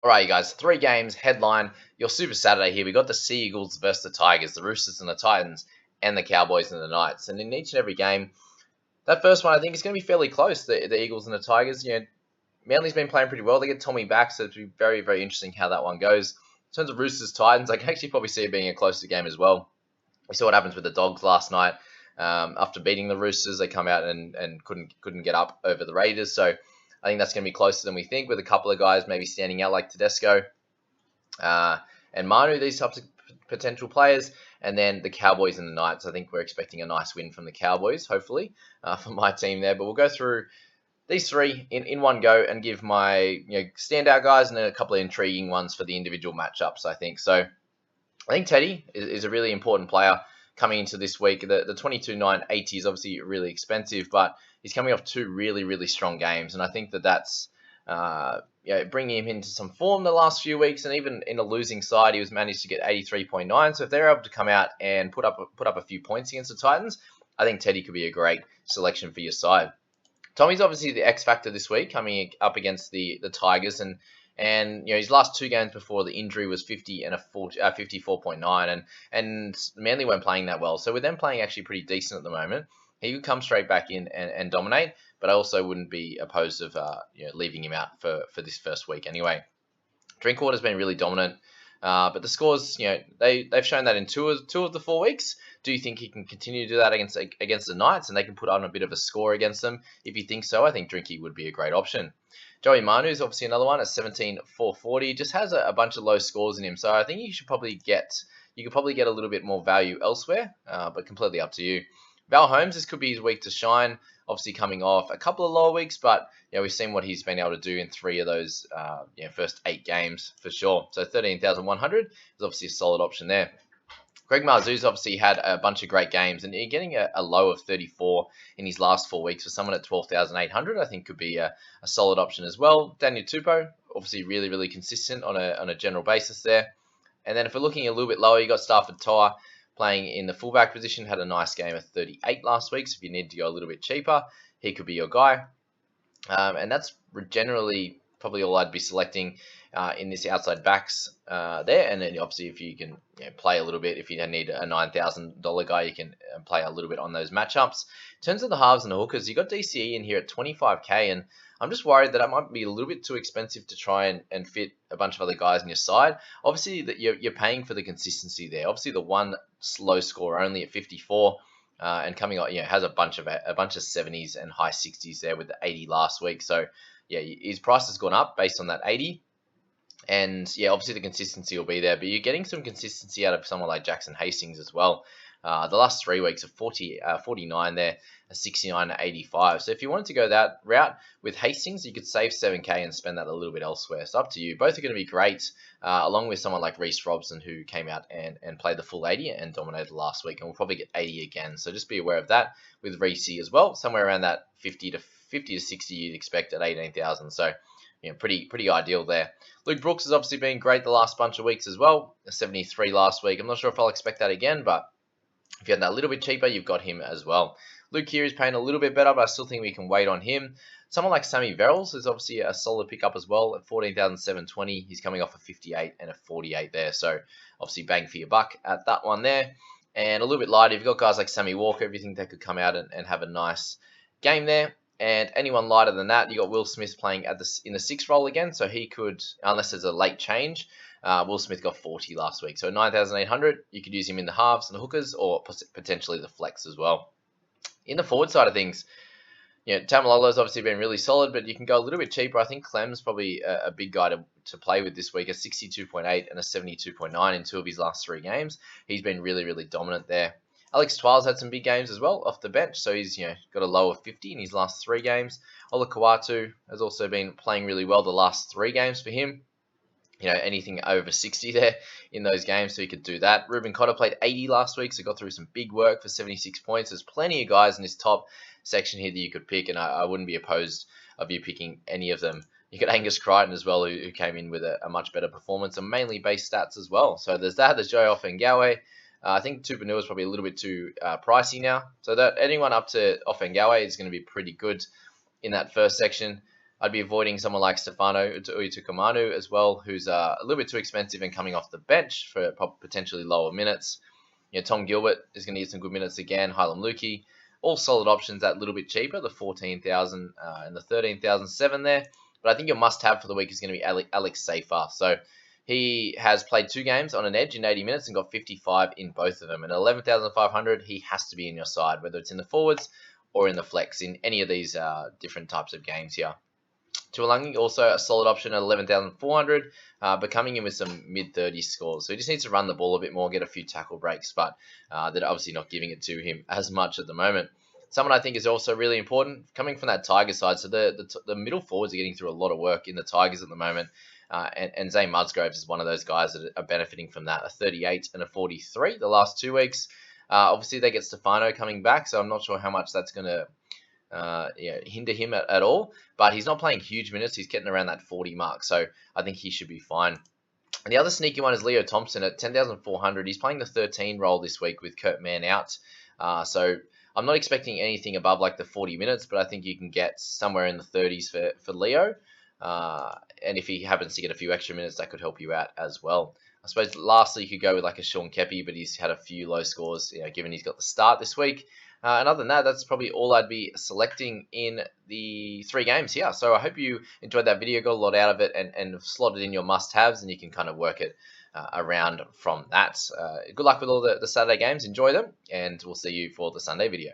All right, you guys, 3 games, headline, your Super Saturday here. We got the Sea Eagles versus the Tigers, the Roosters and the Titans, and the Cowboys and the Knights. And in each and every game, that first one I think is going to be fairly close. The Eagles and the Tigers, Manly's been playing pretty well. They get Tommy back, so it'll be very, very interesting how that one goes. In terms of Roosters Titans, I can actually probably see it being a closer game as well. We saw what happens with the Dogs last night. After beating the Roosters, they come out and couldn't get up over the Raiders. So I think that's going to be closer than we think, with a couple of guys maybe standing out like Tedesco and Manu, these types of potential players. And then the Cowboys and the Knights. I think we're expecting a nice win from the Cowboys, hopefully, for my team there. But we'll go through these three in one go and give my standout guys and then a couple of intriguing ones for the individual matchups, I think. So I think Teddy is a really important player coming into this week. The 22.980 is obviously really expensive, but he's coming off 2 really, really strong games. And I think that's bringing him into some form the last few weeks. And even in a losing side, he was managed to get 83.9. So if they're able to come out and put up a few points against the Titans, I think Teddy could be a great selection for your side. Tommy's obviously the X factor this week, coming up against the Tigers, and his last 2 games before the injury was 50 and a 54.9, and Manly weren't playing that well. So with them playing actually pretty decent at the moment, he could come straight back in and dominate. But I also wouldn't be opposed of leaving him out for this first week anyway. Drinkwater's been really dominant. But the scores, they've shown that in two of the 4 weeks. Do you think he can continue to do that against the Knights, and they can put on a bit of a score against them? If you think so, I think Drinky would be a great option. Joey Manu is obviously another one at 17,440. Just has a bunch of low scores in him, so I think you could probably get a little bit more value elsewhere, but completely up to you. Val Holmes, this could be his week to shine. Obviously coming off a couple of lower weeks, but we've seen what he's been able to do in 3 of those first 8 games for sure. So 13,100 is obviously a solid option there. Greg Marzuz obviously had a bunch of great games, and getting a low of 34 in his last 4 weeks for someone at 12,800, I think could be a solid option as well. Daniel Tupou, obviously really, really consistent on a general basis there. And then if we're looking a little bit lower, you got Stafford Toa playing in the fullback position, had a nice game of 38 last week. So if you need to go a little bit cheaper, he could be your guy. And that's generally probably all I'd be selecting in this outside backs there. And then obviously if you can play a little bit, if you need a $9,000 guy, you can play a little bit on those matchups. In terms of the halves and the hookers, you got DCE in here at 25k, and I'm just worried that might be a little bit too expensive to try and fit a bunch of other guys on your side. Obviously, that you're paying for the consistency there. Obviously, the one slow score only at 54, and coming on, has a bunch of 70s and high 60s there with the 80 last week. So his price has gone up based on that 80. And obviously the consistency will be there, but you're getting some consistency out of someone like Jackson Hastings as well. The last 3 weeks of 49 there, a 69 to 85. So if you wanted to go that route with Hastings, you could save 7k and spend that a little bit elsewhere. So up to you. Both are going to be great, along with someone like Reece Robson, who came out and played the full 80 and dominated last week, and will probably get 80 again. So just be aware of that with Reece as well. Somewhere around that 50 to 60 you'd expect at 18,000. So pretty ideal there. Luke Brooks has obviously been great the last bunch of weeks as well. A 73 last week. I'm not sure if I'll expect that again, but if you had that a little bit cheaper, you've got him as well. Luke here is paying a little bit better, but I still think we can wait on him. Someone like Sammy Verrills is obviously a solid pickup as well at 14,720. He's coming off a 58 and a 48 there, so obviously bang for your buck at that one there. And a little bit lighter, you've got guys like Sammy Walker, everything that could come out and have a nice game there. And anyone lighter than that, you got Will Smith playing in the 6th role again, so he could, unless there's a late change. Will Smith got 40 last week, so 9,800. You could use him in the halves and the hookers, or potentially the flex as well. In the forward side of things, Tamalolo's obviously been really solid, but you can go a little bit cheaper. I think Clem's probably a big guy to play with this week, a 62.8 and a 72.9 in 2 of his last 3 games. He's been really, really dominant there. Alex Twiles had some big games as well off the bench, so he's got a low of 50 in his last 3 games. Ola Kawatu has also been playing really well the last 3 games for him. Anything over 60 there in those games, so you could do that. Ruben Cotter played 80 last week, so got through some big work for 76 points. There's plenty of guys in this top section here that you could pick, and I wouldn't be opposed of you picking any of them. You got Angus Crichton as well, who came in with a much better performance, and mainly base stats as well. So there's that. There's Joe Offengawe. I think Tupanua is probably a little bit too pricey now. So that anyone up to Offengawe is going to be pretty good in that first section. I'd be avoiding someone like Stefano Uitokumanu as well, who's a little bit too expensive and coming off the bench for potentially lower minutes. Tom Gilbert is going to get some good minutes again. Hylam Lukey, all solid options at a little bit cheaper, the 14,000 and the 13,007 there. But I think your must-have for the week is going to be Alex Safer. So he has played 2 games on an edge in 80 minutes and got 55 in both of them. And 11,500, he has to be in your side, whether it's in the forwards or in the flex in any of these different types of games here. Tuolangi, also a solid option at 11,400, but coming in with some mid-30s scores. So he just needs to run the ball a bit more, get a few tackle breaks, but they're obviously not giving it to him as much at the moment. Someone I think is also really important, coming from that Tigers side. So the middle forwards are getting through a lot of work in the Tigers at the moment, and Zane Musgroves is one of those guys that are benefiting from that, a 38 and a 43 the last 2 weeks. Obviously, they get Stefano coming back, so I'm not sure how much that's going to hinder him at all, but he's not playing huge minutes. He's getting around that 40 mark, so I think he should be fine. And the other sneaky one is Leo Thompson at 10,400. He's playing the 13 role this week with Kurt Mann out, so I'm not expecting anything above like the 40 minutes, but I think you can get somewhere in the 30s for Leo, and if he happens to get a few extra minutes, that could help you out as well. I suppose lastly, you could go with like a Sean Kepi, but he's had a few low scores, given he's got the start this week. And other than that, that's probably all I'd be selecting in the 3 games here. So I hope you enjoyed that video, got a lot out of it, and slotted in your must-haves, and you can kind of work it around from that. Good luck with all the Saturday games. Enjoy them, and we'll see you for the Sunday video.